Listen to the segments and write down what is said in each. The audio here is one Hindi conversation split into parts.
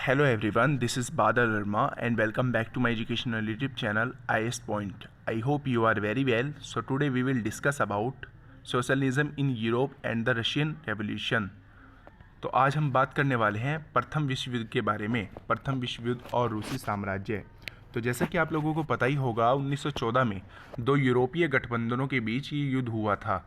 Hello everyone, this is Badal Verma and welcome back to my educational YouTube channel IS Point. I hope you are very well. So today we will discuss about socialism in Europe and the Russian Revolution. तो आज हम बात करने वाले हैं प्रथम विश्व युद्ध के बारे में, प्रथम विश्व युद्ध और रूसी साम्राज्य। तो जैसा कि आप लोगों को पता ही होगा 1914 में दो यूरोपीय गठबंधनों के बीच ये युद्ध हुआ था।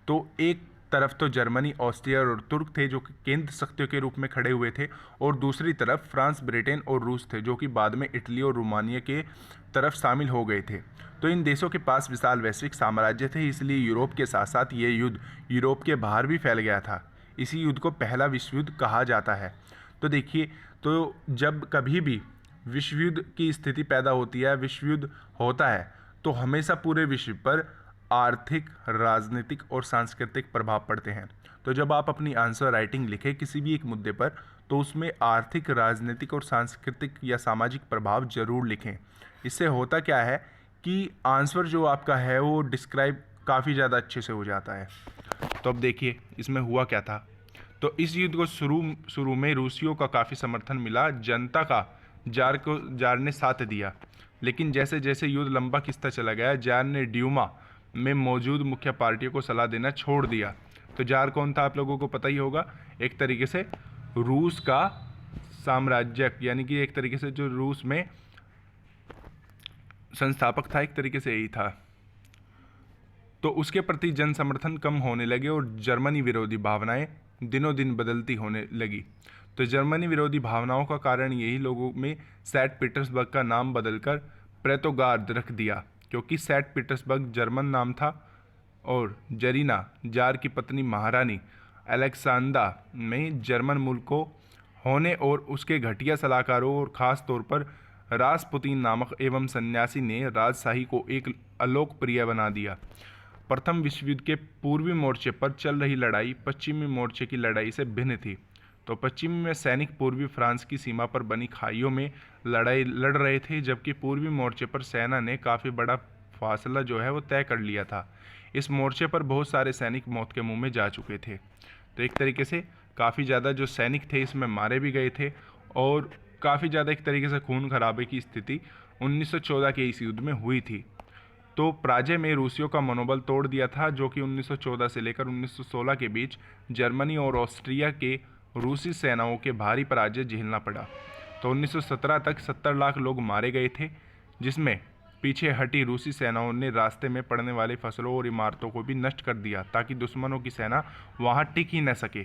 तो एक तरफ तो जर्मनी, ऑस्ट्रिया और तुर्क थे जो कि केंद्र शक्तियों के रूप में खड़े हुए थे, और दूसरी तरफ फ्रांस, ब्रिटेन और रूस थे जो कि बाद में इटली और रोमानिया के तरफ शामिल हो गए थे। तो इन देशों के पास विशाल वैश्विक साम्राज्य थे, इसलिए यूरोप के साथ साथ ये युद्ध यूरोप के बाहर भी फैल गया था। इसी युद्ध को पहला विश्व युद्ध कहा जाता है। तो देखिए, तो जब कभी भी विश्व युद्ध की स्थिति पैदा होती है, विश्व युद्ध होता है, तो हमेशा पूरे विश्व पर आर्थिक, राजनीतिक और सांस्कृतिक प्रभाव पड़ते हैं। तो जब आप अपनी आंसर राइटिंग लिखें किसी भी एक मुद्दे पर, तो उसमें आर्थिक, राजनीतिक और सांस्कृतिक या सामाजिक प्रभाव जरूर लिखें। इससे होता क्या है कि आंसर जो आपका है वो डिस्क्राइब काफ़ी ज़्यादा अच्छे से हो जाता है। तो अब देखिए इसमें हुआ क्या था। तो इस युद्ध को शुरू में रूसियों का काफ़ी समर्थन मिला, जनता का जार ने साथ दिया। लेकिन जैसे जैसे युद्ध लंबा खिंचता चला गया, जार ने ड्यूमा में मौजूद मुख्य पार्टियों को सलाह देना छोड़ दिया। तो जार कौन था आप लोगों को पता ही होगा, एक तरीके से रूस का साम्राज्यक, यानी कि एक तरीके से जो रूस में संस्थापक था, एक तरीके से यही था। तो उसके प्रति जन समर्थन कम होने लगे और जर्मनी विरोधी भावनाएं दिनों दिन बदलती होने लगी। तो जर्मनी विरोधी भावनाओं का कारण यही लोगों में सेंट पीटर्सबर्ग का नाम बदलकर प्रेतोगार्द रख दिया, क्योंकि सेंट पीटर्सबर्ग जर्मन नाम था और जरीना, जार की पत्नी महारानी अलेक्सांद्रा में जर्मन मूल को होने और उसके घटिया सलाहकारों और ख़ास तौर पर रासपुतीन नामक एवं सन्यासी ने राजशाही को एक अलोकप्रिय बना दिया। प्रथम विश्व युद्ध के पूर्वी मोर्चे पर चल रही लड़ाई पश्चिमी मोर्चे की लड़ाई से भिन्न थी। तो पश्चिमी में सैनिक पूर्वी फ्रांस की सीमा पर बनी खाइयों में लड़ाई लड़ रहे थे, जबकि पूर्वी मोर्चे पर सेना ने काफ़ी बड़ा फासला जो है वो तय कर लिया था। इस मोर्चे पर बहुत सारे सैनिक मौत के मुंह में जा चुके थे। तो एक तरीके से काफ़ी ज़्यादा जो सैनिक थे इसमें मारे भी गए थे और काफ़ी ज़्यादा एक तरीके से खून खराबे की स्थिति 1914 के इस युद्ध में हुई थी। तो पराजय में रूसियों का मनोबल तोड़ दिया था, जो कि 1914 से लेकर 1916 के बीच जर्मनी और ऑस्ट्रिया के रूसी सेनाओं के भारी पराजय झेलना पड़ा। तो 1917 तक 70 लाख लोग मारे गए थे, जिसमें पीछे हटी रूसी सेनाओं ने रास्ते में पड़ने वाली फसलों और इमारतों को भी नष्ट कर दिया, ताकि दुश्मनों की सेना वहां टिक ही न सके।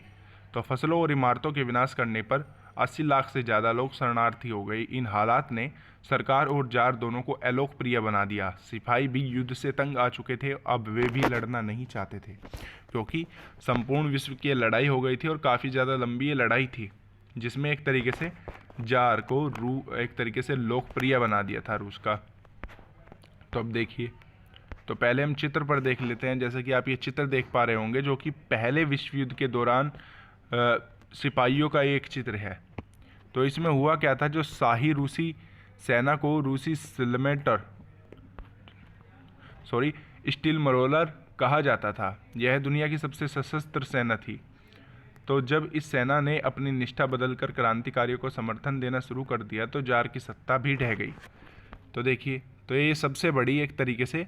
तो फसलों और इमारतों के विनाश करने पर 80 लाख से ज़्यादा लोग शरणार्थी हो गए। इन हालात ने सरकार और जार दोनों को अलोकप्रिय बना दिया। सिपाही भी युद्ध से तंग आ चुके थे, अब वे भी लड़ना नहीं चाहते थे, क्योंकि संपूर्ण विश्व की लड़ाई हो गई थी और काफ़ी ज़्यादा लंबी ये लड़ाई थी, जिसमें एक तरीके से जार को एक तरीके से लोकप्रिय बना दिया था रूस का। तो अब देखिए, तो पहले हम चित्र पर देख लेते हैं। जैसे कि आप ये चित्र देख पा रहे होंगे, जो कि पहले विश्व युद्ध के दौरान सिपाहियों का एक चित्र है। तो इसमें हुआ क्या था, जो शाही रूसी सेना को रूसी स्टील मरोलर कहा जाता था। यह दुनिया की सबसे सशस्त्र सेना थी। तो जब इस सेना ने अपनी निष्ठा बदलकर क्रांतिकारियों को समर्थन देना शुरू कर दिया, तो जार की सत्ता भी ढह गई। तो देखिए, तो ये सबसे बड़ी, एक तरीके से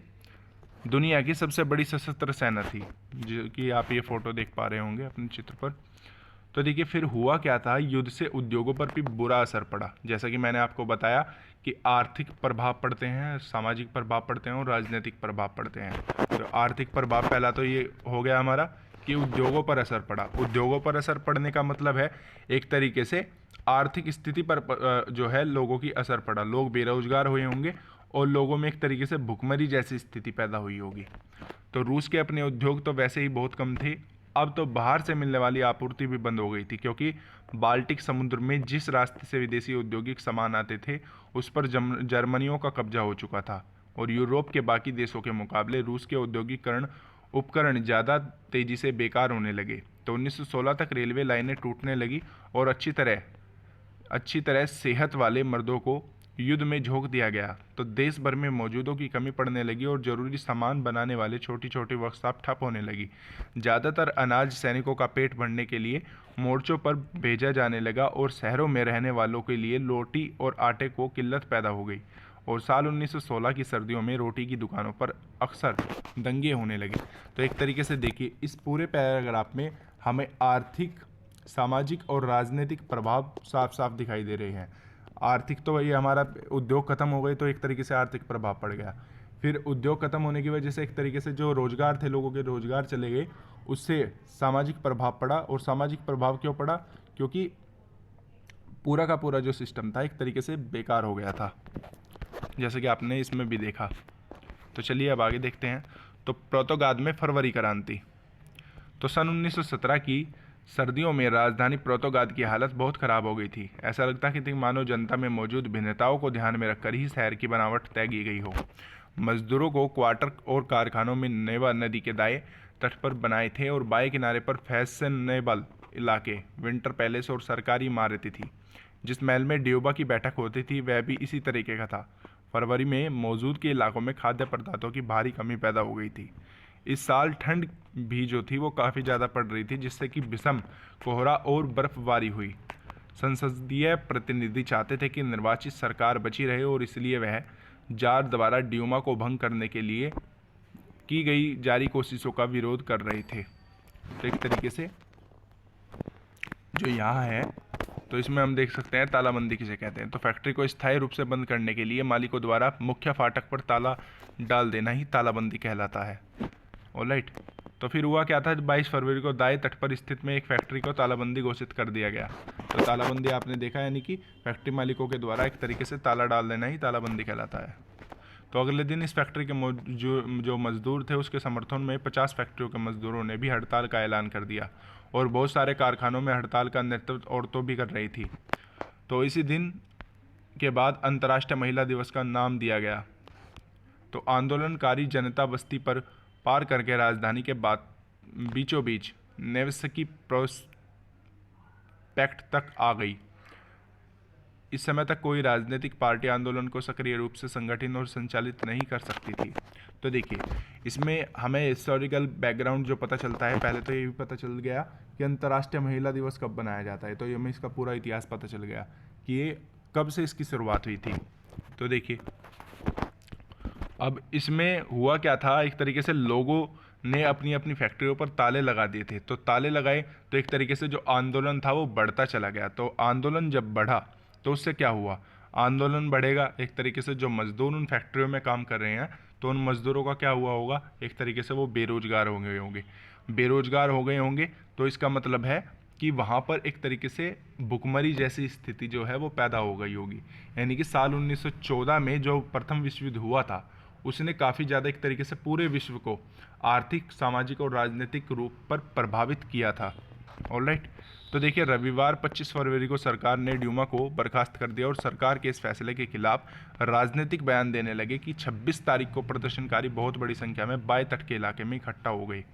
दुनिया की सबसे बड़ी सशस्त्र सेना थी, जो कि आप ये फोटो देख पा रहे होंगे अपने चित्र पर। तो देखिए फिर हुआ क्या था, युद्ध से उद्योगों पर भी बुरा असर पड़ा। जैसा कि मैंने आपको बताया कि आर्थिक प्रभाव पड़ते हैं, सामाजिक प्रभाव पड़ते हैं और राजनीतिक प्रभाव पड़ते हैं। तो आर्थिक प्रभाव पहला तो ये हो गया हमारा कि उद्योगों पर असर पड़ा। उद्योगों पर असर पड़ने का मतलब है एक तरीके से आर्थिक स्थिति पर जो है लोगों की असर पड़ा। लोग बेरोजगार हुए होंगे और लोगों में एक तरीके से भुखमरी जैसी स्थिति पैदा हुई होगी। तो रूस के अपने उद्योग तो वैसे ही बहुत कम थे, अब तो बाहर से मिलने वाली आपूर्ति भी बंद हो गई थी, क्योंकि बाल्टिक समुद्र में जिस रास्ते से विदेशी औद्योगिक सामान आते थे उस पर जर्मनियों का कब्जा हो चुका था, और यूरोप के बाकी देशों के मुकाबले रूस के औद्योगिकरण उपकरण ज़्यादा तेज़ी से बेकार होने लगे। तो 1916 तक रेलवे लाइनें टूटने लगी और अच्छी तरह सेहत वाले मर्दों को युद्ध में झोंक दिया गया तो देश भर में मौजूदों की कमी पड़ने लगी और जरूरी सामान बनाने वाले छोटी छोटी वर्कशॉप ठप होने लगी। ज़्यादातर अनाज सैनिकों का पेट भरने के लिए मोर्चों पर भेजा जाने लगा और शहरों में रहने वालों के लिए रोटी और आटे को किल्लत पैदा हो गई। और साल 1916 की सर्दियों में रोटी की दुकानों पर अक्सर दंगे होने लगे। तो एक तरीके से देखिए, इस पूरे पैराग्राफ में हमें आर्थिक, सामाजिक और राजनीतिक प्रभाव साफ साफ दिखाई दे रहे हैं। आर्थिक तो ये हमारा उद्योग खत्म हो गए तो एक तरीके से आर्थिक प्रभाव पड़ गया। फिर उद्योग खत्म होने की वजह से एक तरीके से जो रोजगार थे, लोगों के रोजगार चले गए, उससे सामाजिक प्रभाव पड़ा। और सामाजिक प्रभाव क्यों पड़ा? क्योंकि पूरा का पूरा जो सिस्टम था एक तरीके से बेकार हो गया था, जैसे कि आपने इसमें भी देखा। तो चलिए अब आगे देखते हैं। तो पोर्तुगाल में फरवरी क्रांति। तो सन 1917 की सर्दियों में राजधानी पोर्तुगाल की हालत बहुत ख़राब हो गई थी। ऐसा लगता कि मानव जनता में मौजूद भिन्नताओं को ध्यान में रखकर ही शहर की बनावट तय की गई हो। मजदूरों को क्वार्टर और कारखानों में नेवा नदी के दाएं तट पर बनाए थे और बाएं किनारे पर फैशनेबल इलाके, विंटर पैलेस और सरकारी इमारतें थी। जिस महल में ड्यूबा की बैठक होती थी वह भी इसी तरीके का था। फरवरी में मौजूद के इलाकों में खाद्य पदार्थों की भारी कमी पैदा हो गई थी। इस साल ठंड भी जो थी वो काफ़ी ज़्यादा पड़ रही थी, जिससे कि भीषण कोहरा और बर्फबारी हुई। संसदीय प्रतिनिधि चाहते थे कि निर्वाचित सरकार बची रहे और इसलिए वह जार द्वारा ड्यूमा को भंग करने के लिए की गई जारी कोशिशों का विरोध कर रहे थे। तो एक तरीके से जो यहाँ है, तो इसमें हम देख सकते हैं तालाबंदी किसे कहते हैं। तो फैक्ट्री को स्थायी रूप से बंद करने के लिए मालिकों द्वारा मुख्य फाटक पर ताला डाल देना ही तालाबंदी कहलाता है। ऑलराइट। तो फिर हुआ क्या था, 22 फरवरी को दाएं तट पर स्थित में एक फैक्ट्री को तालाबंदी घोषित कर दिया गया। तो तालाबंदी आपने देखा, यानी कि फैक्ट्री मालिकों के द्वारा एक तरीके से ताला डाल देना ही तालाबंदी कहलाता है। तो अगले दिन इस फैक्ट्री के जो मजदूर थे उसके समर्थन में 50 फैक्ट्रियों के मजदूरों ने भी हड़ताल का ऐलान कर दिया और बहुत सारे कारखानों में हड़ताल का नेतृत्व औरतों भी कर रही थी। तो इसी दिन के बाद अंतर्राष्ट्रीय महिला दिवस का नाम दिया गया। तो आंदोलनकारी जनता बस्ती पर पार करके राजधानी के बाद बीचों बीच नेवस्की प्रोस्पेक्ट तक आ गई। इस समय तक कोई राजनीतिक पार्टी आंदोलन को सक्रिय रूप से संगठित और संचालित नहीं कर सकती थी। तो देखिए, इसमें हमें हिस्टोरिकल बैकग्राउंड जो पता चलता है, पहले तो ये भी पता चल गया कि अंतर्राष्ट्रीय महिला दिवस कब बनाया जाता है। तो ये हमें इसका पूरा इतिहास पता चल गया कि ये कब से इसकी शुरुआत हुई थी। तो देखिए, अब इसमें हुआ क्या था, एक तरीके से लोगों ने अपनी अपनी फैक्ट्रियों पर ताले लगा दिए थे। तो ताले लगाए तो एक तरीके से जो आंदोलन था वो बढ़ता चला गया। तो आंदोलन जब बढ़ा तो उससे क्या हुआ, आंदोलन बढ़ेगा, एक तरीके से जो मजदूर उन फैक्ट्रियों में काम कर रहे हैं तो उन मजदूरों का क्या हुआ होगा, एक तरीके से वो बेरोजगार हो गए होंगे। बेरोजगार हो गए होंगे तो इसका मतलब है कि वहाँ पर एक तरीके से भुखमरी जैसी स्थिति जो है वो पैदा हो गई होगी। यानी कि साल 1914 में जो प्रथम विश्व युद्ध हुआ था उसने काफ़ी ज़्यादा एक तरीके से पूरे विश्व को आर्थिक, सामाजिक और राजनीतिक रूप पर प्रभावित किया था। ऑलराइट। तो देखिए, रविवार 25 फरवरी को सरकार ने ड्यूमा को बर्खास्त कर दिया और सरकार के इस फैसले के खिलाफ राजनीतिक बयान देने लगे कि 26 तारीख को प्रदर्शनकारी बहुत बड़ी संख्या में बाएं तट के इलाके में इकट्ठा हो गए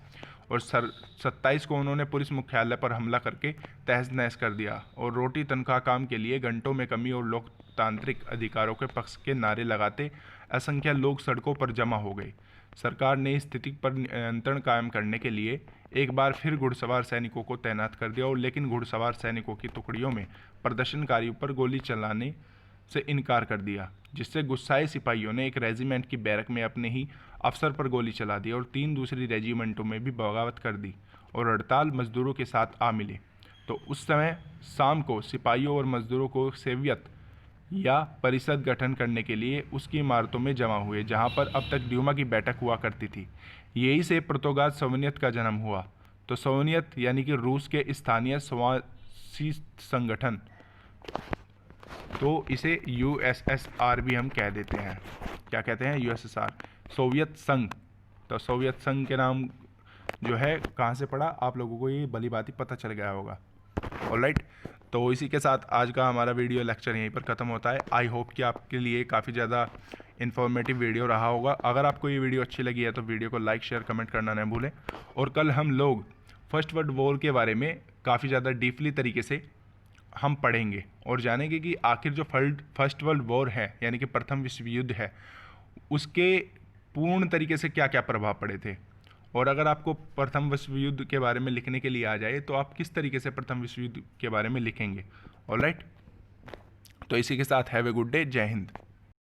और 27 को उन्होंने पुलिस मुख्यालय पर हमला करके तहस नहस कर दिया और रोटी तनख्वाह काम के लिए घंटों में कमी और लोकतांत्रिक अधिकारों के पक्ष के नारे लगाते असंख्य लोग सड़कों पर जमा हो गए। सरकार ने स्थिति पर नियंत्रण कायम करने के लिए एक बार फिर घुड़सवार सैनिकों को तैनात कर दिया और लेकिन घुड़सवार सैनिकों की टुकड़ियों में प्रदर्शनकारियों पर गोली चलाने से इनकार कर दिया, जिससे गुस्साए सिपाहियों ने एक रेजिमेंट की बैरक में अपने ही अफसर पर गोली चला दी और 3 दूसरी रेजिमेंटों में भी बगावत कर दी और हड़ताल मजदूरों के साथ आ मिले। तो उस समय शाम को सिपाहियों और मजदूरों को सोवियत या परिषद गठन करने के लिए उसकी इमारतों में जमा हुए, जहां पर अब तक ड्यूमा की बैठक हुआ करती थी। यही से पुर्तगाल सोवियत का जन्म हुआ। तो सोवियत यानी कि रूस के स्थानीय स्वासी संगठन, तो इसे यूएसएसआर भी हम कह देते हैं। क्या कहते हैं? यूएसएसआर, सोवियत संघ। तो सोवियत संघ के नाम जो है कहाँ से पड़ा, आप लोगों को ये भली बात ही पता चल गया होगा। ऑलराइट। तो इसी के साथ आज का हमारा वीडियो लेक्चर यहीं पर ख़त्म होता है। आई होप कि आपके लिए काफ़ी ज़्यादा इन्फॉर्मेटिव वीडियो रहा होगा। अगर आपको ये वीडियो अच्छी लगी है तो वीडियो को लाइक, शेयर, कमेंट करना न भूलें। और कल हम लोग फर्स्ट वर्ल्ड वॉर के बारे में काफ़ी ज़्यादा डीपली तरीके से हम पढ़ेंगे और जानेंगे कि आखिर जो फर्स्ट वर्ल्ड वॉर है यानी कि प्रथम विश्व युद्ध है उसके पूर्ण तरीके से क्या क्या प्रभाव पड़े थे। और अगर आपको प्रथम विश्व युद्ध के बारे में लिखने के लिए आ जाए तो आप किस तरीके से प्रथम विश्व युद्ध के बारे में लिखेंगे। ऑलराइट, तो इसी के साथ हैव ए गुड डे। जय हिंद।